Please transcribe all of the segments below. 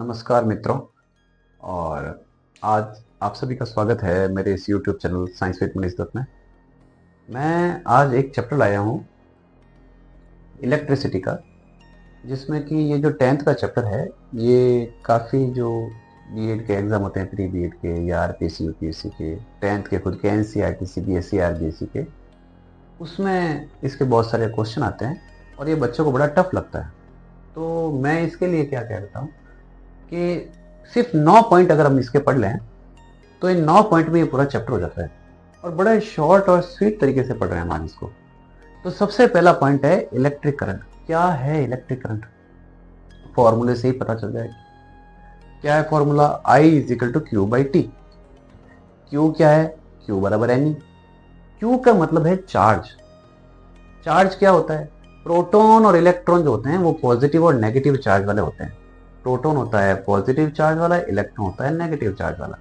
नमस्कार मित्रों। और आज आप सभी का स्वागत है मेरे इस YouTube channel science with Manish Dutt में। मैं आज एक चैप्टर लाया हूँ इलेक्ट्रिसिटी का, जिसमें कि ये जो 10th का चैप्टर है ये काफ़ी जो बीएड के एग्ज़ाम होते हैं, प्री बीएड के या आरपीएससी यूपीएससी के, 10th के खुद के एनसीईआरटी सीबीएसई आरबीएसई के, उसमें इसके बहुत सारे क्वेश्चन आते हैं और ये बच्चों को बड़ा टफ लगता है। तो मैं इसके लिए क्या कहता हूँ कि सिर्फ 9 पॉइंट अगर हम इसके पढ़ लें तो इन 9 पॉइंट में ये पूरा चैप्टर हो जाता है और बड़ा शॉर्ट और स्वीट तरीके से पढ़ रहे हैं हम आज इसको। तो सबसे पहला पॉइंट है इलेक्ट्रिक करंट। क्या है इलेक्ट्रिक करंट? फॉर्मूले से ही पता चल जाएगा। क्या है formula? I is equal to Q by T. Q क्या है? क्यू बराबर एन ई। क्यू का मतलब है चार्ज। चार्ज क्या होता है? प्रोटॉन और इलेक्ट्रॉन जो होते हैं वो पॉजिटिव और नेगेटिव चार्ज वाले होते हैं। प्रोटॉन होता है पॉजिटिव चार्ज वाला, इलेक्ट्रॉन होता है नेगेटिव चार्ज वाला।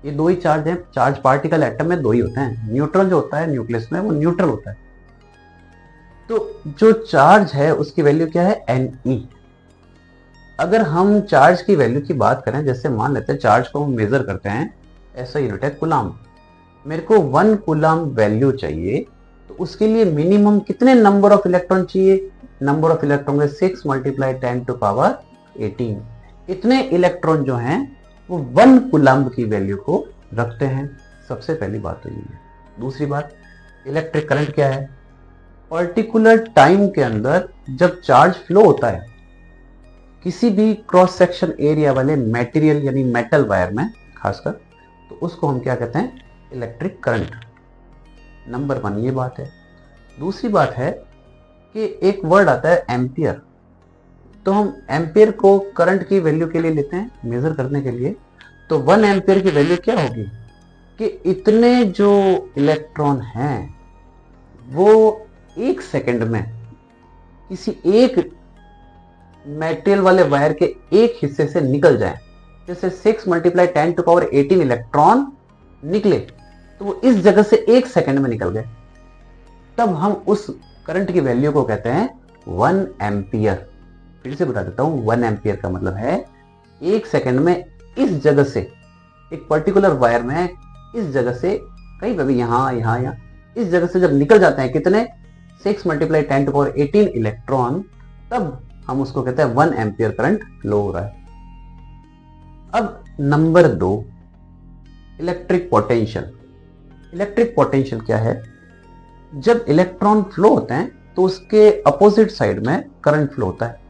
ये दो ही चार्ज हैं। चार्ज पार्टिकल एटम में दो ही होते हैं। न्यूट्रॉन जो होता है न्यूक्लियस में वो न्यूट्रल होता है। तो जो चार्ज है उसकी वैल्यू क्या है? Ne। अगर हम चार्ज की वैल्यू की बात करें, जैसे मान लेते हैं चार्ज को हम मेजर करते हैं, ऐसा यूनिट है कूलाम। मेरे को 1 कूलाम वैल्यू चाहिए, तो उसके लिए मिनिमम कितने नंबर ऑफ इलेक्ट्रॉन चाहिए? नंबर ऑफ इलेक्ट्रॉन है 6 × 10⁻18। इतने इलेक्ट्रॉन जो हैं वो 1 कूलाम्ब की वैल्यू को रखते हैं। सबसे पहली बात तो ये है। दूसरी बात, इलेक्ट्रिक करंट क्या है? पर्टिकुलर टाइम के अंदर जब चार्ज फ्लो होता है किसी भी क्रॉस सेक्शन एरिया वाले मटेरियल यानी मेटल वायर में खासकर, तो उसको हम क्या कहते हैं? Electric current. नंबर 1 ये बात है। दूसरी बात है कि एक वर्ड आता है एम्पियर। तो हम एम्पियर को करंट की वैल्यू के लिए लेते हैं, मेजर करने के लिए। तो 1 एम्पियर की वैल्यू क्या होगी कि इतने जो इलेक्ट्रॉन हैं वो 1 सेकंड में किसी एक मेटेरियल वाले वायर के एक हिस्से से निकल जाए। जैसे 6 × 10⁻18 इलेक्ट्रॉन निकले तो वो इस जगह से 1 सेकंड में निकल गए, तब हम उस करंट की वैल्यू को कहते हैं 1 एम्पियर। फिर से बता देता हूं, 1 एम्पियर का मतलब है 1 सेकंड में इस जगह से, एक पर्टिकुलर वायर में इस जगह से, कहीं पर भी यहां इस जगह से जब निकल जाते हैं कितने? 6 × 10⁻18 इलेक्ट्रॉन, तब हम उसको कहते हैं 1 एम्पियर करंट फ्लो हो रहा है। अब number 2, electric potential. Electric potential क्या है? जब इलेक्ट्रॉन फ्लो होते हैं तो उसके अपोजिट साइड में करंट फ्लो होता है।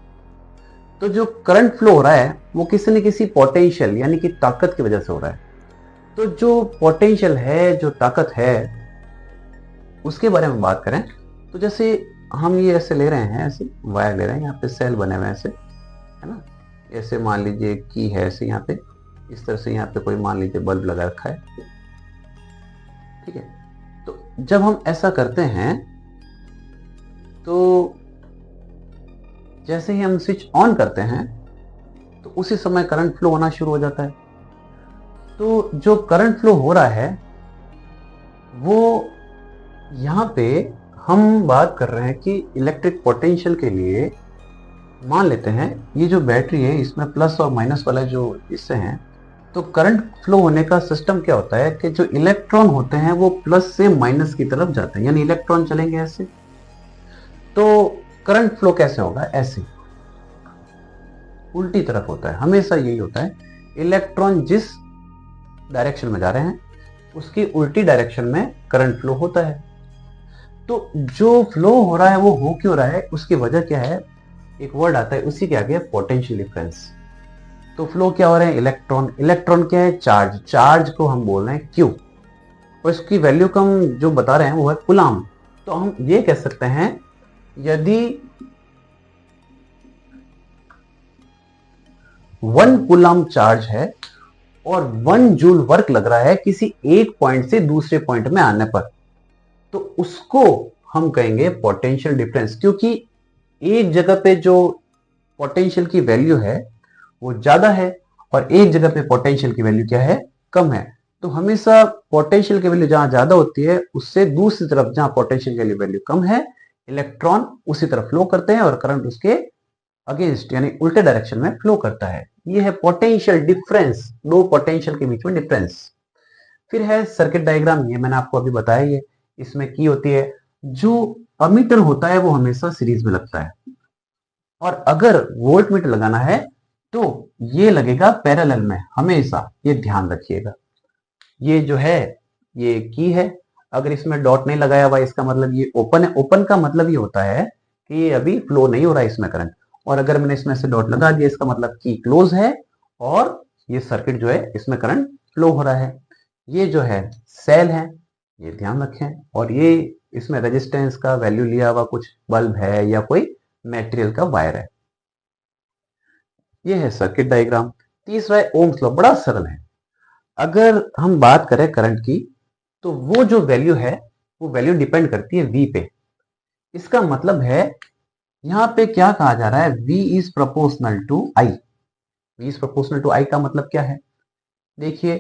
तो जो करंट फ्लो हो रहा है वो किसी न किसी पोटेंशियल यानी कि ताकत की वजह से हो रहा है। तो जो पोटेंशियल है, जो ताकत है, उसके बारे में बात करें तो जैसे हम ये ऐसे ले रहे हैं, ऐसे वायर ले रहे हैं, यहाँ पे सेल बने हुए हैं ऐसे, है ना। ऐसे मान लीजिए की है ऐसे, यहाँ पे इस तरह से, यहाँ पे कोई मान लीजिए बल्ब लगा रखा है, ठीक है। तो जब हम ऐसा करते हैं तो जैसे ही हम स्विच ऑन करते हैं तो उसी समय करंट फ्लो होना शुरू हो जाता है। तो जो करंट फ्लो हो रहा है वो यहाँ पे हम बात कर रहे हैं कि इलेक्ट्रिक पोटेंशियल के लिए मान लेते हैं ये जो बैटरी है इसमें प्लस और माइनस वाला जो हिस्से हैं, तो करंट फ्लो होने का सिस्टम क्या होता है कि जो इलेक्ट्रॉन होते हैं वो प्लस से माइनस की तरफ जाते हैं, यानी इलेक्ट्रॉन चलेंगे ऐसे। तो करंट फ्लो कैसे होगा? ऐसे उल्टी तरफ होता है। हमेशा यही होता है, इलेक्ट्रॉन जिस डायरेक्शन में जा रहे हैं उसकी उल्टी डायरेक्शन में करंट फ्लो होता है। तो जो फ्लो हो रहा है वो हो क्यों रहा है, उसकी वजह क्या है? एक वर्ड आता है उसी के आगे, पोटेंशियल डिफरेंस। तो फ्लो क्या हो रहे हैं? इलेक्ट्रॉन। इलेक्ट्रॉन क्या है? चार्ज। चार्ज को हम बोल रहे हैं क्यू, और इसकी वैल्यू को हम जो बता रहे हैं वो है कूलाम। तो हम ये कह सकते हैं यदि 1 कूलाम चार्ज है और 1 जूल वर्क लग रहा है किसी एक पॉइंट से दूसरे पॉइंट में आने पर, तो उसको हम कहेंगे पोटेंशियल डिफरेंस। क्योंकि एक जगह पे जो पोटेंशियल की वैल्यू है वो ज्यादा है और एक जगह पे पोटेंशियल की वैल्यू क्या है? कम है। तो हमेशा पोटेंशियल की वैल्यू जहां ज्यादा होती है उससे दूसरी तरफ जहां पोटेंशियल की वैल्यू कम है, इलेक्ट्रॉन उसी तरफ फ्लो करते हैं और करंट उसके अगेंस्ट यानी उल्टे डायरेक्शन में फ्लो करता है। ये है पोटेंशियल डिफरेंस, दो पोटेंशियल के बीच में डिफरेंस। फिर है सर्किट डायग्राम, ये मैंने आपको अभी बताया ही है। इसमें की होती है, जो अमीटर होता है वो हमेशा सीरीज में लगता है, और अगर वोल्ट मीटर लगाना है तो ये लगेगा पैरेलल में हमेशा, ये ध्यान रखिएगा। ये जो है ये की है, अगर इसमें डॉट नहीं लगाया हुआ इसका मतलब ये ओपन है। ओपन का मतलब ये होता है कि ये अभी फ्लो नहीं हो रहा है इसमें करंट, और अगर मैंने इसमें से डॉट लगा दिया इसका मतलब की क्लोज है और ये सर्किट जो है इसमें करंट फ्लो हो रहा है। ये जो है सेल है, ये ध्यान रखें। और ये इसमें रेजिस्टेंस का वैल्यू लिया हुआ कुछ बल्ब है या कोई मटेरियल का वायर है। ये है सर्किट डायग्राम। तीसरा है ओम्स लॉ, बड़ा सरल है। अगर हम बात करें करंट की तो वो जो वैल्यू है वो वैल्यू डिपेंड करती है V पे। इसका मतलब है यहां पे क्या कहा जा रहा है, V is proportional to I। V is proportional to I का मतलब क्या है, देखिए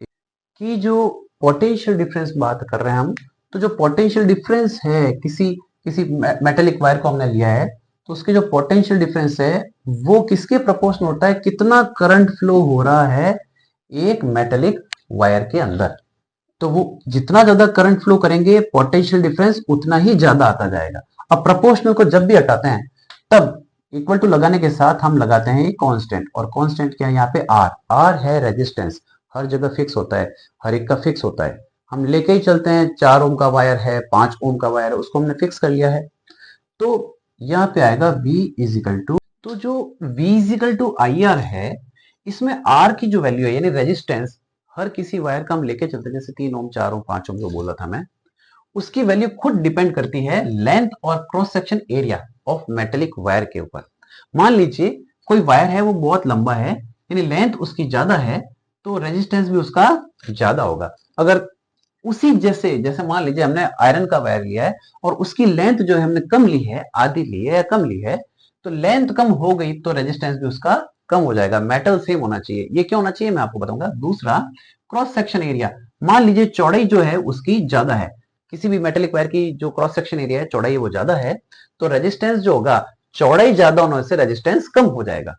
कि जो पोटेंशियल डिफरेंस बात कर रहे हैं हम, तो जो पोटेंशियल डिफरेंस है किसी किसी मेटेलिक वायर को हमने लिया है, तो उसके जो पोटेंशियल डिफरेंस है वो किसके प्रोपोर्शनल होता है, कितना करंट फ्लो हो रहा है एक मेटेलिक वायर के अंदर। तो वो जितना ज्यादा करंट फ्लो करेंगे पोटेंशियल डिफरेंस उतना ही ज्यादा आता जाएगा। अब प्रोपोर्शनल को जब भी हटाते हैं तब इक्वल टू लगाने के साथ हम लगाते हैं कांस्टेंट, और कांस्टेंट क्या है यहाँ पे R। R है रेजिस्टेंस, हर जगह फिक्स होता है, हर एक का फिक्स होता है। हम लेके ही चलते हैं, 4 ओम का वायर है, 5 ओम का वायर है, उसको हमने फिक्स कर लिया है। तो यहाँ पे आएगा V इजिकल टू, तो जो V इजिकल टू IR है, इसमें R की जो वैल्यू है यानी रेजिस्टेंस, हर किसी वायर का हम लेके चलते हैं, जैसे 3 ओम 4 ओम 5 ओम जो बोला था मैं, उसकी वैल्यू खुद डिपेंड करती है लेंथ और cross section area of metallic wire के ऊपर। मान लीजिए कोई वायर है वो बहुत लंबा है, यानी लेंथ उसकी ज्यादा है, तो रेजिस्टेंस भी उसका ज्यादा होगा। अगर उसी जैसे जैसे मान लीजिए हमने आयरन का वायर लिया है और उसकी लेंथ जो है हमने कम ली है, आधी ली है या कम ली है, तो लेंथ कम हो गई तो रेजिस्टेंस भी उसका कम हो जाएगा। मेटल सेम होना चाहिए, ये क्यों होना चाहिए मैं आपको बताऊंगा। दूसरा, क्रॉस सेक्शन एरिया, मान लीजिए चौड़ाई जो है उसकी ज्यादा है, किसी भी मेटेलिक वायर की जो क्रॉस सेक्शन एरिया है चौड़ाई वो ज्यादा है, तो रेजिस्टेंस जो होगा चौड़ाई ज्यादा होने से रेजिस्टेंस कम हो जाएगा,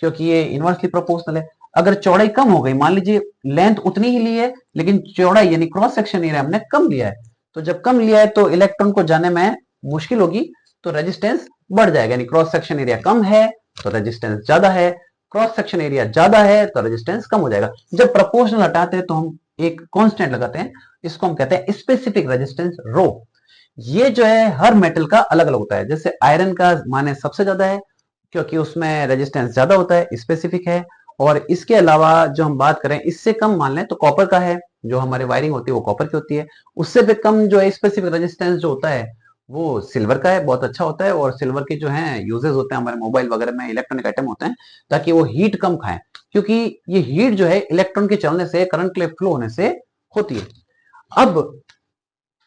क्योंकि ये इनवर्सली प्रोपोर्शनल है। अगर चौड़ाई कम हो गई, मान लीजिए लेंथ उतनी ही ली है लेकिन चौड़ाई यानी क्रॉस सेक्शन एरिया हमने कम लिया है, तो जब कम लिया है तो इलेक्ट्रॉन को जाने में मुश्किल होगी, तो रेजिस्टेंस बढ़ जाएगा। यानी क्रॉस सेक्शन एरिया कम है तो रेजिस्टेंस ज्यादा है, क्रॉस सेक्शन एरिया ज्यादा है तो रेजिस्टेंस कम हो जाएगा। जब प्रोपोर्शनल हटाते हैं तो हम एक कांस्टेंट लगाते हैं, इसको हम कहते हैं स्पेसिफिक रेजिस्टेंस रो। ये जो है हर मेटल का अलग अलग होता है। जैसे आयरन का माने सबसे ज्यादा है क्योंकि उसमें रेजिस्टेंस ज्यादा होता है, स्पेसिफिक है। और इसके अलावा जो हम बात करें इससे कम मान लें तो कॉपर का है, जो हमारी वायरिंग होती है वो कॉपर की होती है। उससे भी कम जो है स्पेसिफिक रेजिस्टेंस जो होता है वो सिल्वर का है, बहुत अच्छा होता है। और सिल्वर के जो है यूजेस होते हैं हमारे मोबाइल वगैरह में, इलेक्ट्रॉनिक आइटम होते हैं, ताकि वो हीट कम खाएं, क्योंकि ये हीट जो है इलेक्ट्रॉन के चलने से, करंट के फ्लो होने से होती है। अब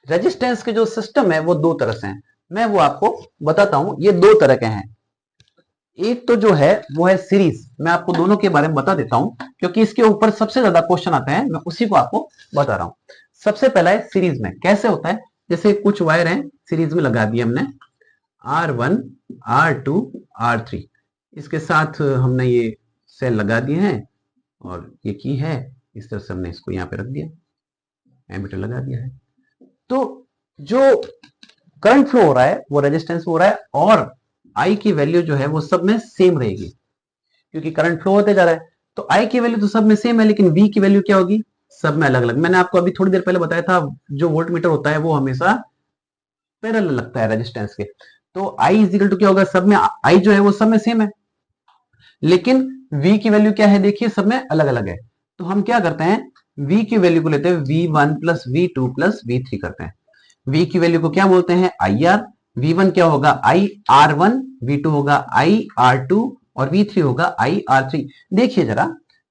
रेजिस्टेंस के जो सिस्टम है वो दो तरह से हैं, मैं वो आपको बताता हूं। ये दो तरह के हैं, एक तो जो है वो है सीरीज, मैं आपको दोनों के बारे में बता देता हूं क्योंकि इसके ऊपर सबसे ज्यादा क्वेश्चन आते हैं, मैं उसी को आपको बता रहा हूं। सबसे पहला है सीरीज में कैसे होता है। जैसे कुछ वायर हैं सीरीज में लगा दिए हमने, R1 R2 R3, इसके साथ हमने ये सेल लगा दिए हैं और ये की है, इस तरह से हमने इसको यहाँ पे रख दिया, एमीटर लगा दिया है। तो जो करंट फ्लो हो रहा है वो रेजिस्टेंस हो रहा है, और आई की वैल्यू जो है वो सब में सेम रहेगी क्योंकि करंट फ्लो होते जा रहा है। तो आई की वैल्यू तो सब में सेम है, लेकिन वी की वैल्यू क्या होगी, सब में अलग अलग। मैंने आपको अभी थोड़ी देर पहले बताया था जो वोल्ट मीटर होता है वो हमेशा पैरेलल लगता है रेजिस्टेंस के। तो आई इजिकल टू क्या होगा, सब में आई जो है वो सब में सेम है, लेकिन v की वैल्यू क्या है देखिए सब में अलग अलग है। तो हम क्या करते हैं, v की वैल्यू को लेते हैं v1 plus v2 plus v3 करते हैं। v की वैल्यू को क्या बोलते हैं, IR। v1 क्या होगा IR1, v2 होगा IR2 और v3 होगा IR3। देखिए जरा,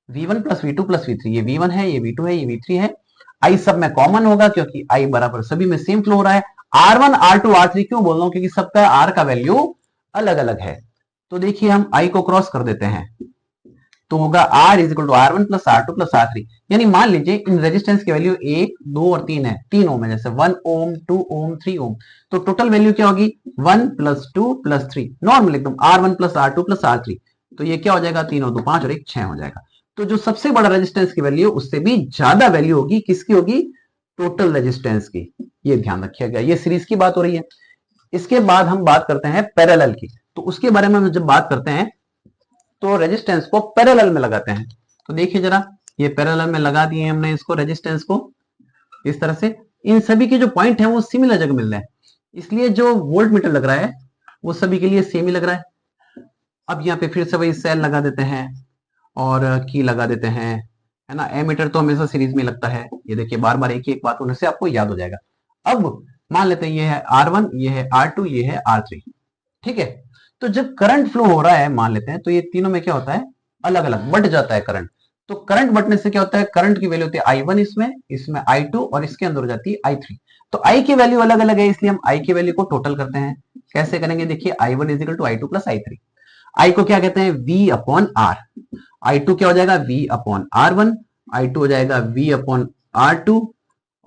v1 plus v2 plus v3, ये v1 है, ये v2 है, ये v3 है। i सब में कॉमन होगा क्योंकि i बराबर सभी में सेम फ्लो हो रहा है। R1 R2 R3 क्यों बोल रहा हूं, क्योंकि सबका r का वैल्यू अलग अलग है। तो देखिए हम i को क्रॉस कर देते हैं, तो होगा R is equal to R1 plus R2 plus R3। यानी मान लीजिए इन रेजिस्टेंस की वैल्यू 1, 2 और 3 है, 3 ओम है, जैसे 1 ओम, 2 ओम, 3 ओम, तो टोटल वैल्यू क्या होगी 1 प्लस 2 प्लस 3, नॉर्मल एकदम R1 plus R2 plus R3। तो ये क्या हो जाएगा 3 और 2 5 और 1 6 हो जाएगा। तो जो सबसे बड़ा रेजिस्टेंस की वैल्यू उससे भी ज्यादा वैल्यू होगी, किसकी होगी, टोटल रेजिस्टेंस की। ये ध्यान रखिएगा, ये सीरीज की बात हो रही है। इसके बाद हम बात करते हैं पैरेलल की। तो उसके बारे में जब बात करते हैं तो रेजिस्टेंस को पैरेलल में लगाते हैं। तो देखिए जरा, ये पैरेलल में लगा दिए हमने इसको, रेजिस्टेंस को इस तरह से। इन सभी के जो पॉइंट है वो सिमिलर जगह मिल रहे हैं, इसलिए जो वोल्ट मीटर लग रहा है वो सभी के लिए सेम ही लग रहा है। अब यहाँ पे फिर से वही सेल लगा देते हैं और की लगा देते हैं, है ना। एमीटर तो हमेशा सीरीज में लगता है। ये देखिए बार बार एक ही एक बात होने से आपको याद हो जाएगा। अब मान लेते हैं ये है R1, ये है R2, ये है R3, ठीक है। तो जब करंट फ्लो हो रहा है मान लेते हैं, तो ये तीनों में क्या होता है, अलग अलग बट जाता है करंट। तो करंट बटने से क्या होता है, करंट की वैल्यू होती है I1 इसमें, इसमें I2 और इसके अंदर हो जाती है I3। तो I की वैल्यू अलग अलग है, इसलिए हम I की वैल्यू को टोटल करते हैं। कैसे करेंगे, देखिए I1 is equal to I2 plus I3। I को क्या कहते हैं V अपॉन R, I2 क्या हो जाएगा V अपॉन R1, I2 हो जाएगा V अपॉन R2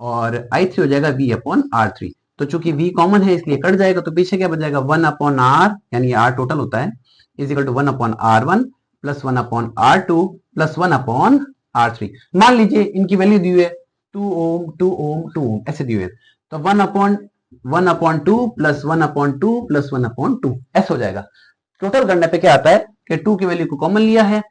और I3 हो जाएगा V अपॉन R3। तो चूंकि V कॉमन है इसलिए कट जाएगा, तो पीछे क्या बच जाएगा 1 अपॉन R, यानी R टोटल होता है, is equal to 1 upon R1 plus 1 upon R2 plus 1 upon R3। मान लीजिए इनकी वैल्यू दी हुई है 2 ओम 2 ओम 2 ओम ऐसे दी हुई है, तो 1 upon 2 plus 1 upon 2 plus 1 upon 2 ऐसे हो जाएगा। टोटल करने पे क्या आता है कि 2 की वैल्यू को कॉमन लिया है,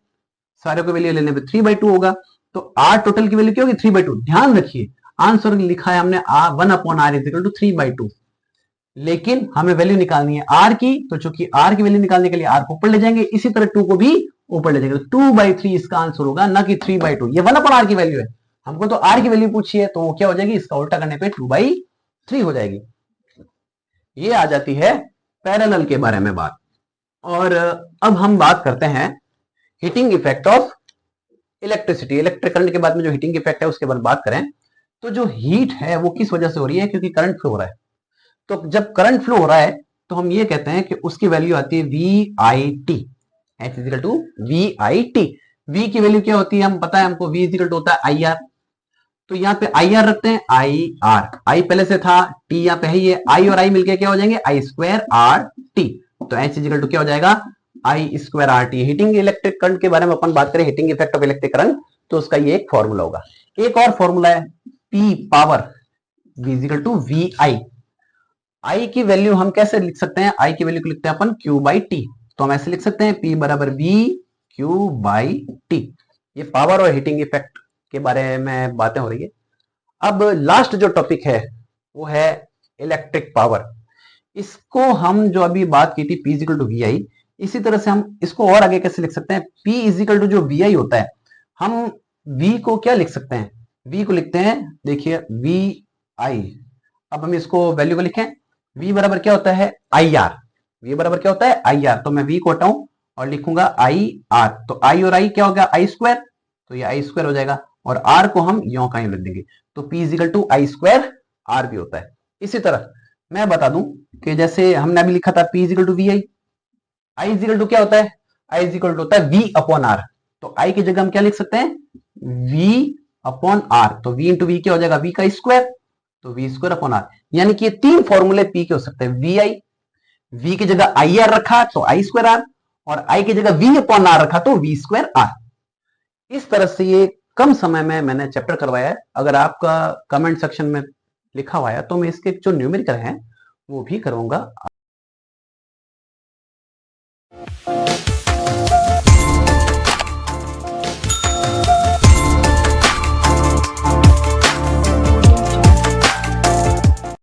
सारे को वैल्यू लेने पे 3/2 होगा, तो R टोटल की वैल्यू क्या होगी 3/2। ध्यान रखिए आंसर लिखा है हमने 1 upon R is equal to 3/2, लेकिन हमें वैल्यू निकालनी है R की, तो चूंकि R की वैल्यू निकालने के लिए R को ऊपर ले जाएंगे, इसी तरह 2 को भी ऊपर ले जाएंगे, 2/3 इसका आंसर होगा, ना कि 3/2। ये 1 अपॉन R की वैल्यू है, हमको तो R की वैल्यू पूछी है, तो वो क्या हो जाएगी, इसका उल्टा करने पे 2/3 हो जाएगी। ये आ जाती है पैरेलल के बारे में बात। और अब हम बात करते हैं heating effect of electricity. Electric current के बाद में जो हीटिंग इफेक्ट है उसके बारे में बात करें, तो जो हीट है वो किस वजह से हो रही है, क्योंकि करंट फ्लो हो रहा है। तो जब करंट फ्लो हो रहा है तो हम ये कहते हैं कि उसकी वैल्यू आती है VIT, H is equal to VIT। V की वैल्यू क्या होती है, हम पता है हमको, V इज इक्वल टू होता है IR। तो यहाँ पे IR रखते हैं, IR, I पहले से था, T यहाँ पे है, ये I और I मिलके क्या हो जाएंगे I स्क्वायर RT। तो H इज इक्वल टू क्या हो जाएगा I square RT। Heating electric current के बारे में अपन बात करें, heating effect of electric current, तो उसका ये एक फॉर्मूला होगा। एक और फॉर्मूला है P power V is equal to VI। I की वैल्यू हम कैसे लिख सकते हैं, I की वैल्यू को लिखते हैं अपन Q/T। तो हम ऐसे लिख सकते हैं P बराबर V Q/T। ये पावर और हीटिंग इफेक्ट के बारे में बातें हो रही है। अब लास्ट जो टॉपिक है वो है इलेक्ट्रिक पावर। इसको हम जो अभी बात की थी P इजिकल टू VI, इसी तरह से हम इसको और आगे कैसे लिख सकते हैं, P इजिकल टू जो VI होता है, हम V को क्या लिख सकते हैं, V को लिखते हैं, देखिए VI। अब हम इसको वैल्यू को लिखें, V बराबर क्या होता है IR, V बराबर क्या होता है IR। तो मैं V को हटाऊं और लिखूंगा IR, तो I और I क्या हो गया I स्क्वायर, तो ये I स्क्वायर हो जाएगा, और R को हम यों का यूं लिख देंगे, तो P is equal to I square R भी होता है। इसी तरह मैं बता दूं कि जैसे हमने अभी लिखा था P is equal to VI, I is equal to क्या होता है, I इजिकल टू होता है V अपॉन R। तो I की जगह हम क्या लिख सकते हैं V अपॉन R, तो V इंटू V क्या हो जाएगा V का स्क्वायर, तो V स्क्वायर अपॉन R। यानी कि ये तीन फॉर्मूले P के हो सकते हैं, VI, V की जगह IR रखा तो I स्क्वायर R, और I की जगह V अपॉन R रखा तो V स्क्वायर R। इस तरह से ये कम समय में मैंने चैप्टर करवाया है। अगर आपका कमेंट सेक्शन में लिखा हुआ है तो मैं इसके जो न्यूमेरिकल हैं वो भी करूंगा।